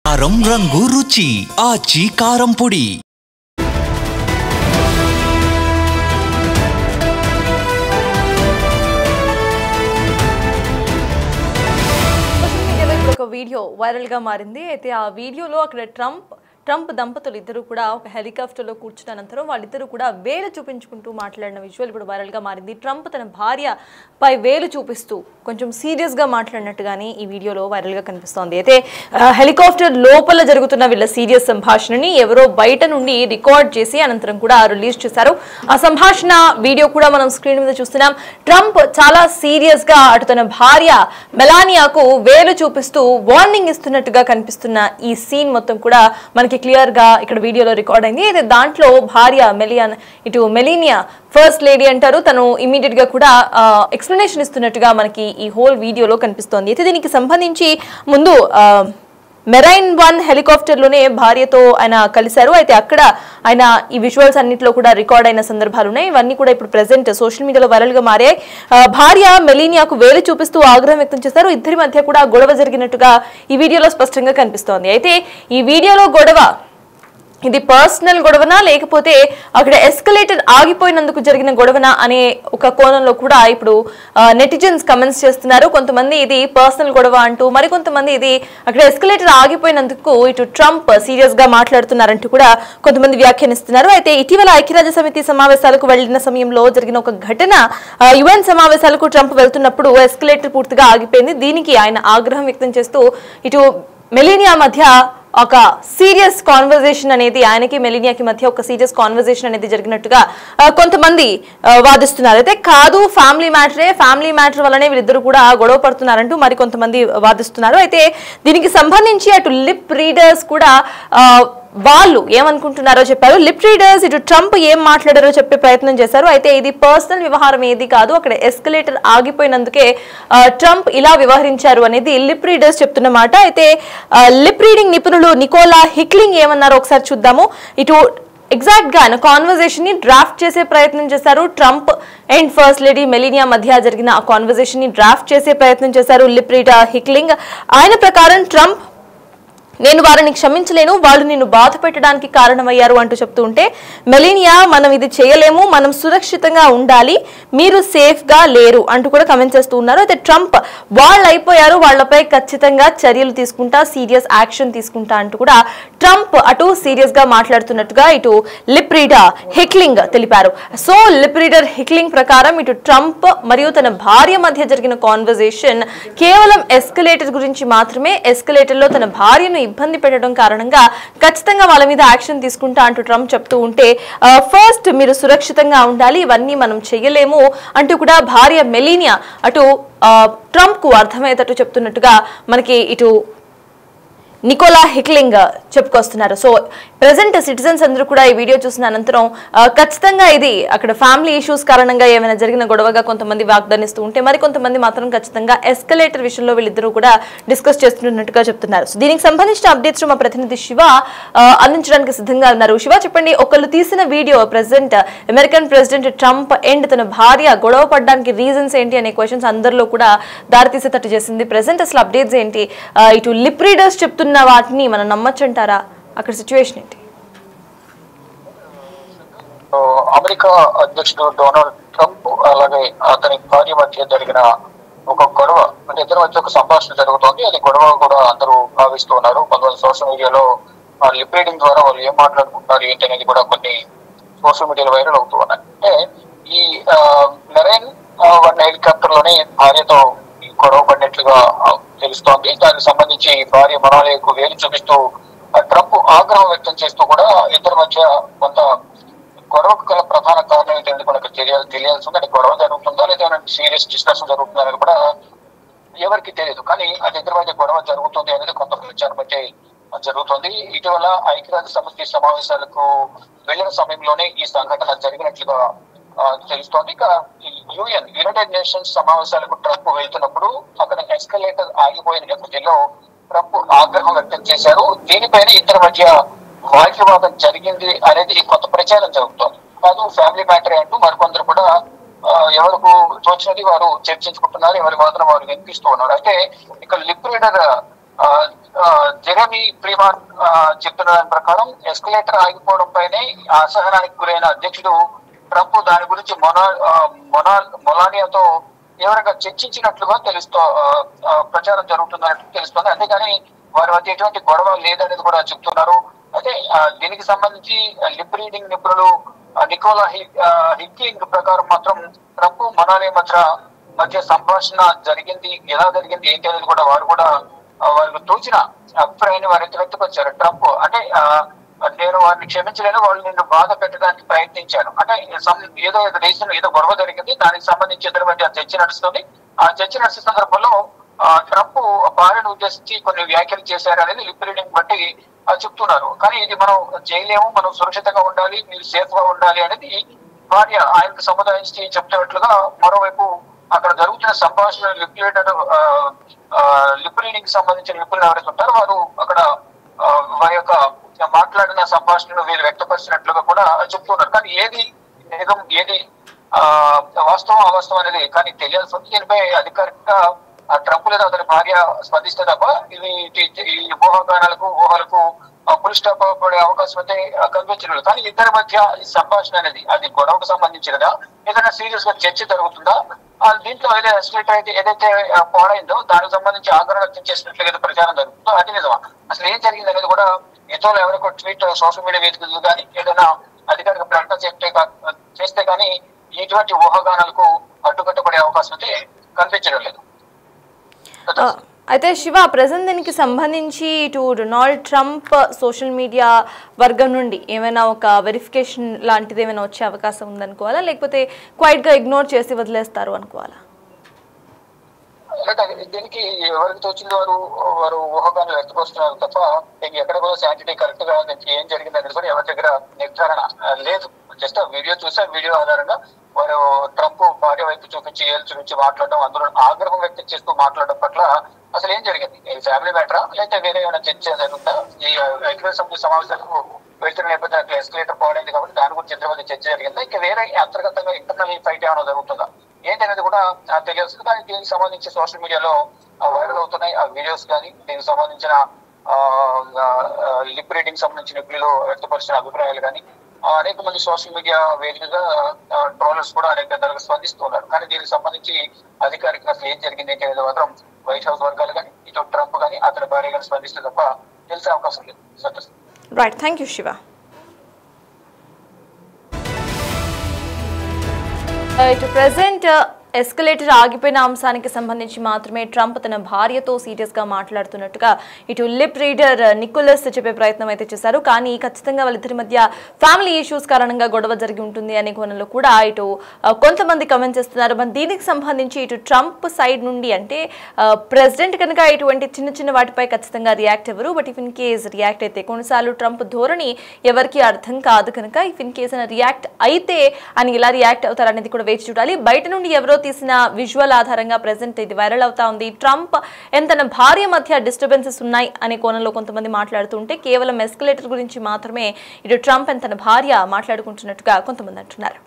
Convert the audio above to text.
కారం రంగు రుచి ఆచి కారం పొడి. ఒక వీడియో వైరల్ గా మారింది. అయితే ఆ వీడియోలో అక్కడ ట్రంప్ దంపతులు ఇద్దరు కూడా ఒక హెలికాప్టర్లో కూర్చున్న అనంతరం వాళ్ళిద్దరూ కూడా వేలు చూపించుకుంటూ మాట్లాడిన విజువల్ ఇప్పుడు వైరల్గా మారింది. ట్రంప్ తన భార్య పై వేలు చూపిస్తూ కొంచెం సీరియస్గా మాట్లాడినట్టుగానే ఈ వీడియోలో వైరల్గా కనిపిస్తోంది. అయితే హెలికాప్టర్ లోపల జరుగుతున్న వీళ్ళ సీరియస్ సంభాషణని ఎవరో బయట నుండి రికార్డ్ చేసి అనంతరం కూడా రిలీజ్ చేశారు. ఆ సంభాషణ వీడియో కూడా మనం స్క్రీన్ మీద చూస్తున్నాం. ట్రంప్ చాలా సీరియస్గా అటు తన భార్య మెలానియాకు వేలు చూపిస్తూ వార్నింగ్ ఇస్తున్నట్టుగా కనిపిస్తున్న ఈ సీన్ మొత్తం కూడా మనకి క్లియర్ గా ఇక్కడ వీడియోలో రికార్డ్ అయింది. అయితే దాంట్లో భార్య మెలీనియా ఫస్ట్ లేడీ అంటారు, తను ఇమీడియట్ గా కూడా ఎక్స్ప్లెనేషన్ ఇస్తున్నట్టుగా మనకి ఈ హోల్ వీడియోలో కనిపిస్తోంది. అయితే దీనికి సంబంధించి ముందు మెరైన్ 1 హెలికాప్టర్ లోనే భార్యతో ఆయన కలిశారు. అయితే అక్కడ ఆయన ఈ విజువల్స్ అన్నింటిలో కూడా రికార్డ్ అయిన సందర్భాలు ఉన్నాయి. ఇవన్నీ కూడా ఇప్పుడు ప్రెసెంట్ సోషల్ మీడియాలో వైరల్ గా మారాయి. భార్య మెలీనియాకు వేలు చూపిస్తూ ఆగ్రహం వ్యక్తం చేశారు. ఇద్దరి మధ్య కూడా గొడవ జరిగినట్టుగా ఈ వీడియోలో స్పష్టంగా కనిపిస్తోంది. అయితే ఈ వీడియోలో గొడవ ఇది పర్సనల్ గొడవనా లేకపోతే అక్కడ ఎస్కలేటర్ ఆగిపోయినందుకు జరిగిన గొడవనా అనే ఒక కోణంలో కూడా ఇప్పుడు నెటిజన్స్ కమెంట్స్ చేస్తున్నారు. కొంతమంది ఇది పర్సనల్ గొడవ అంటూ, మరికొంతమంది ఇది అక్కడ ఎస్కలేటర్ ఆగిపోయినందుకు ఇటు ట్రంప్ సీరియస్ గా మాట్లాడుతున్నారంటూ కూడా కొంతమంది వ్యాఖ్యానిస్తున్నారు. అయితే ఇటీవల ఐక్యరాజ్య సమితి సమావేశాలకు వెళ్లిన సమయంలో జరిగిన ఒక ఘటన, యుఎన్ సమావేశాలకు ట్రంప్ వెళ్తున్నప్పుడు ఎస్కలేటర్ పూర్తిగా ఆగిపోయింది. దీనికి ఆయన ఆగ్రహం వ్యక్తం చేస్తూ ఇటు మెలీనియా మధ్య ఒక సీరియస్ కాన్వర్జేషన్ అనేది, ఆయనకి మెలీనియాకి మధ్య ఒక సీరియస్ కాన్వర్జేషన్ అనేది జరిగినట్టుగా కొంతమంది వాదిస్తున్నారు. అయితే కాదు, ఫ్యామిలీ మ్యాటర్ వల్లనే వీళ్ళిద్దరు కూడా గొడవ పడుతున్నారంటూ మరికొంతమంది వాదిస్తున్నారు. అయితే దీనికి సంబంధించి అటు లిప్ రీడర్స్ కూడా వాళ్ళు ఏమనుకుంటున్నారో చెప్పారు. లిప్ రీడర్స్ ఇటు ట్రంప్ ఏం మాట్లాడారో చెప్పే ప్రయత్నం చేశారు. అయితే ఇది పర్సనల్ వ్యవహారం ఏది కాదు, అక్కడ ఎస్కలేటర్ ఆగిపోయినందుకే ట్రంప్ ఇలా వ్యవహరించారు అనేది లిప్ రీడర్స్ చెప్తున్నమాట. అయితే లిప్ రీడింగ్ నిపుణులు నికోలా హిక్లింగ్ ఏమన్నారో ఒకసారి చూద్దాము. ఇటు ఎగ్జాక్ట్ గా కాన్వర్జేషన్ ని డ్రాఫ్ట్ చేసే ప్రయత్నం చేశారు. ట్రంప్ అండ్ ఫస్ట్ లేడీ మెలీనియా మధ్య జరిగిన ఆ కాన్వర్జేషన్ ని డ్రాఫ్ట్ చేసే ప్రయత్నం చేశారు లిప్ రీడర్ హిక్లింగ్. ఆయన ప్రకారం ట్రంప్, నేను వారిని క్షమించలేను, వాళ్ళు నిన్ను బాధ పెట్టడానికి కారణమయ్యారు అంటూ చెప్తూ ఉంటే, మెలీనియా మనం ఇది చేయలేము, మనం సురక్షితంగా ఉండాలి, మీరు సేఫ్ గా లేరు అంటూ కూడా కమెంట్ చేస్తూ ఉన్నారు. అయితే ట్రంప్ వాళ్ళు అయిపోయారు, వాళ్లపై ఖచ్చితంగా చర్యలు తీసుకుంటా, సీరియస్ యాక్షన్ తీసుకుంటా అంటూ కూడా ట్రంప్ అటు సీరియస్ గా మాట్లాడుతున్నట్టుగా ఇటు లిప్ రీడర్ హిక్లింగ్ తెలిపారు. సో లిప్ రీడర్ హిక్లింగ్ ప్రకారం ఇటు ట్రంప్ మరియు తన భార్య మధ్య జరిగిన కాన్వర్జేషన్ కేవలం ఎస్కలేటర్ గురించి మాత్రమే. ఎస్కలేటర్ లో తన భార్యను ఇబ్బంది పెట్టడం కారణంగా ఖచ్చితంగా వాళ్ళ మీద యాక్షన్ తీసుకుంటా అంటూ ట్రంప్ చెప్తూ ఉంటే, ఫస్ట్ మీరు సురక్షితంగా ఉండాలి, ఇవన్నీ మనం చెయ్యలేము అంటూ కూడా భార్య మెలీనియా అటు ట్రంప్ కు అర్థమయ్యేటట్టు చెప్తున్నట్టుగా మనకి ఇటు నికోలా హిక్లింగ్ చెప్పుకొస్తున్నారు. సో ప్రెసెంట్ సిటిజన్స్ అందరూ కూడా ఈ వీడియో చూసిన అనంతరం ఖచ్చితంగా ఇది అక్కడ ఫ్యామిలీ ఇష్యూస్ కారణంగా ఏమైనా జరిగిన గొడవగా కొంతమంది వాగ్దానిస్తూ ఉంటే, మరికొంతమంది మాత్రం ఖచ్చితంగా ఎస్కలేటర్ విషయంలో వీళ్ళిద్దరూ కూడా డిస్కస్ చేస్తున్నట్టుగా చెప్తున్నారు. సో దీనికి సంబంధించిన అప్డేట్స్ మా ప్రతినిధి శివ అందించడానికి సిద్ధంగా ఉన్నారు. శివ, చెప్పండి, ఒకళ్ళు తీసిన video present American president Trump and తన భార్య గొడవ పడడానికి రీజన్స్ ఏంటి అనే క్వశ్చన్స్ అందరిలో కూడా దారితీసేటట్టు చేసింది. ప్రెసెంట్ అసలు అప్డేట్స్ ఏంటి? ఇటు లిప్ రీడర్స్ చెప్తున్న వాటిని మనం నమ్మొచ్చంటారా? అక్కడ సిచ్యువేషన్ ఏంటి? అమెరికా అధ్యక్షుడు డొనాల్డ్ ట్రంప్ అలాగే అతని భార్య మధ్య జరిగిన ఒక గొడవ, అంటే ఇద్దరి మధ్య ఒక సంభాషణ జరుగుతోంది. అది గొడవ కూడా అందరూ భావిస్తూ ఉన్నారు. కొంతమంది సోషల్ మీడియాలో లిప్ రీడింగ్ ద్వారా వాళ్ళు ఏం మాట్లాడుకుంటున్నారు ఏంటి అనేది కూడా కొన్ని సోషల్ మీడియాలో వైరల్ అవుతూ ఉన్నాయి. అంటే ఈ మెరైన్ 1 హెలికాప్టర్ లోనే భార్యతో గొడవ పడినట్లుగా తెలుస్తోంది. దానికి సంబంధించి భార్య మనాలియాకు వేలు చూపిస్తూ ట్రంప్ ఆగ్రహం వ్యక్తం చేస్తూ కూడా ఇద్దరి మధ్య కొంత గొడవకు గల ప్రధాన కారణం ఏంటంటే మనకు తెలియాల్సి ఉంది. అది గొడవ జరుగుతుందా లేదా సీరియస్ డిస్కషన్ జరుగుతుందా అనేది కూడా ఎవరికి తెలియదు. కానీ అది ఇద్దరి మధ్య గొడవ జరుగుతుంది అనేది కొంత ప్రచారం అయితే జరుగుతుంది. ఇటీవల ఐక్యరాజ్య సమితి సమావేశాలకు వెళ్లిన సమయంలోనే ఈ సంఘటన జరిగినట్లుగా తెలుస్తోంది. ఇక యునైటెడ్ నేషన్స్ సమావేశాలకు ట్రంప్ వెళ్తున్నప్పుడు అక్కడ ఎస్కలేటర్ ఆగిపోయిన నేపథ్యంలో ట్రంప్ ఆగ్రహం వ్యక్తం చేశారు. దీనిపైన ఇద్దరి మధ్య వాగ్వివాదం జరిగింది అనేది కొంత ప్రచారం జరుగుతోంది. కాదు, ఫ్యామిలీ మ్యాటర్ అంటూ మరికొందరు కూడా ఎవరికి తోచినది వారు చర్చించుకుంటున్నారు, ఎవరి వాదన వారు వినిపిస్తూ ఉన్నారు. అయితే ఇక లిప్ రీడర్ జెరెమీ ఫ్రీమాన్ చెప్తున్న దాని ప్రకారం ఎస్కలేటర్ ఆగిపోవడం పైనే అసహనానికి గురైన అధ్యక్షుడు ట్రంప్ దాని గురించి మొలానియాతో తీవ్రంగా చర్చించినట్లుగా ప్రచారం జరుగుతున్నట్టు తెలుస్తుంది. అంతేగాని వారి మధ్య ఎటువంటి గొడవ లేదనేది కూడా చెప్తున్నారు. అయితే దీనికి సంబంధించి లిప్ రీడింగ్ నిపుణులు నికోలా హిక్లింగ్ ప్రకారం మాత్రం ట్రంప్ మొలానియా మధ్య సంభాషణ జరిగింది, ఎలా జరిగింది ఏంటి అనేది కూడా వారికి తోచిన అభిప్రాయాన్ని వారైతే వ్యక్తపరిచారు. ట్రంప్ అంటే నేను వారిని క్షమించలేను, వాళ్ళు నిన్ను బాధ పెట్టడానికి ప్రయత్నించాను అంటే ఏదో దేశంలో ఏదో గొడవ జరిగింది, దానికి సంబంధించి ఇద్దరి మధ్య చర్చ నడుస్తుంది. ఆ చర్చ నడిచే సందర్భంలో ట్రంప్ భార్యను ఉద్దేశించి కొన్ని వ్యాఖ్యలు చేశారు అనేది లిప్ రీడింగ్ బట్టి చెప్తున్నారు. కానీ ఇది మనం చేయలేము, మనం సురక్షితంగా ఉండాలి, మీరు సేఫ్ గా ఉండాలి అనేది భార్య ఆయనకు సముదాయించి చెప్తున్నట్లుగా మరోవైపు అక్కడ జరుగుతున్న సంభాషణ లిప్ రీడింగ్ సంబంధించిన నిపుణులు ఎవరైతే ఉంటారో వారు అక్కడ వారి యొక్క మాట్లాడిన సంభాషణను వీరు వ్యక్తపరిచినట్లుగా కూడా చెప్తున్నారు. కానీ ఏది నిజం ఏది వాస్తవం అవాస్తవం అనేది కానీ తెలియాల్సి ఉంది. దీనిపై అధికారికంగా ట్రంప్ లేదా అతని భార్య స్పందిస్తే తప్ప ఈ ఊహలకు పులి స్టాప్ పడే అవకాశం అయితే కనిపించలేదు. కానీ ఇద్దరి మధ్య ఈ సంభాషణ అనేది అది గొడవకు సంబంధించినదా, ఏదైనా సీరియస్ గా చర్చ జరుగుతుందా, దీంట్లో ఏదైతే పాడైందో దానికి సంబంధించి ఆగ్రహం వ్యక్తం చేసినట్లుగా ప్రచారం జరుగుతుందో అది నిజమా, అసలు ఏం జరిగింది అనేది కూడా ఇతరులు ఎవరికో ట్వీట్ సోషల్ మీడియా వేదికలు కానీ ఏదైనా అధికారిక ప్రకటన చేస్తే కానీ ఇటువంటి ఊహాగానాలకు అడ్డుకట్టబడే అవకాశం అయితే కనిపించడం లేదు. అయితే శివ, ప్రెజెంట్ దీనికి సంబంధించి ఇటు డొనాల్డ్ ట్రంప్ సోషల్ మీడియా వర్గం నుండి ఏమైనా ఒక వెరిఫికేషన్ లాంటిది ఏమైనా వచ్చే అవకాశం ఉందనుకోవాలా, లేకపోతే క్వైట్ గా ఇగ్నోర్ చేసి వదిలేస్తారు అనుకోవాలా? దీనికి ఎవరికి తోచింది వారు ఊహగానాలు వ్యక్తపరుస్తున్నారు తప్ప ఎక్కడ కూడా శాంటిటీ కరెక్ట్ గా ఏం జరిగింది అనేది కూడా ఎవరి దగ్గర నిర్ధారణ లేదు. జస్ట్ వీడియో చూసే వీడియో ఆధారంగా వారు ట్రంప్ భార్య వైపు చూపించి ఏళ్ళు చూపించి మాట్లాడడం, అందులో ఆగ్రహం వ్యక్తం చేస్తూ మాట్లాడడం పట్ల అసలు ఏం జరిగింది, ఫ్యామిలీ మ్యాటరా లేకపోతే వేరే ఏమైనా చర్చ జరుగుతుందా? ఈ ఐక్యరాజ్య సమితి సమావేశాలకు వెళ్తున్న నేపథ్యంలో అట్లా ఎస్కలేటర్ పాడైంది కాబట్టి దాని గురించి ఇద్దరి మధ్య చర్చ జరిగిందా, ఇంకా వేరే అంతర్గతంగా ఇంటర్నల్ ఫైట్ ఏమైనా జరుగుతుందా ఏంటనేది కూడా తెలియాల్సింది. కానీ దీనికి సంబంధించి సోషల్ మీడియాలో వైరల్ అవుతున్నాయి ఆ వీడియోస్ కానీ దీనికి సంబంధించిన లిప్ రీడింగ్ సంబంధించిన నిపుణులు వ్యక్తపరిచిన అభిప్రాయాలు కానీ అనేక మంది సోషల్ మీడియా వేదికగా ట్రోలర్స్ కూడా అనేక విధాలుగా స్పందిస్తున్నారు. కానీ దీనికి సంబంధించి అధికారికంగా అసలు ఏం జరిగింది అనేది మాత్రం వైట్ హౌస్ వర్గాలు కానీ ఇటు ట్రంప్ కానీ అతని భార్య కానీ స్పందిస్తే తప్ప తెలిసే అవకాశం లేదు. Right, thank you Shiva. ఇటు ప్రెజెంట్ ఎస్కలేటర్ ఆగిపోయిన అంశానికి సంబంధించి మాత్రమే ట్రంప్ తన భార్యతో సీరియస్ గా మాట్లాడుతున్నట్టుగా ఇటు లిప్ రీడర్ నికోలస్ చెప్పే ప్రయత్నం అయితే చేశారు. కానీ ఖచ్చితంగా వాళ్ళిద్దరి మధ్య ఫ్యామిలీ ఇష్యూస్ కారణంగా గొడవ జరిగి ఉంటుంది అనే కోణంలో కూడా ఇటు కొంతమంది కమెంట్ చేస్తున్నారు. మరి దీనికి సంబంధించి ఇటు ట్రంప్ సైడ్ నుండి అంటే ప్రెసిడెంట్ కనుక ఇటువంటి చిన్న చిన్న వాటిపై ఖచ్చితంగా రియాక్ట్ ఎవరు, but if in case react అయితే కొన్నిసార్లు ట్రంప్ ధోరణి ఎవరికి అర్థం కాదు కనుక ఇఫ్ ఇన్ కేస్ రియాక్ట్ అయితే అని ఇలా రియాక్ట్ అవుతారు అనేది కూడా వేచి చూడాలి. బయట నుండి ఎవరో తీసిన విజువల్ ఆధారంగా ప్రెజెంట్ ఇది వైరల్ అవుతా ఉంది. ట్రంప్ తన భార్య మధ్య డిస్టర్బెన్సెస్ ఉన్నాయి అనే కోణంలో కొంతమంది మాట్లాడుతుంటే కేవలం ఎస్కలేటర్ గురించి మాత్రమే ఇటు ట్రంప్ తన భార్య మాట్లాడుకుంటున్నట్టుగా కొంతమంది అంటున్నారు.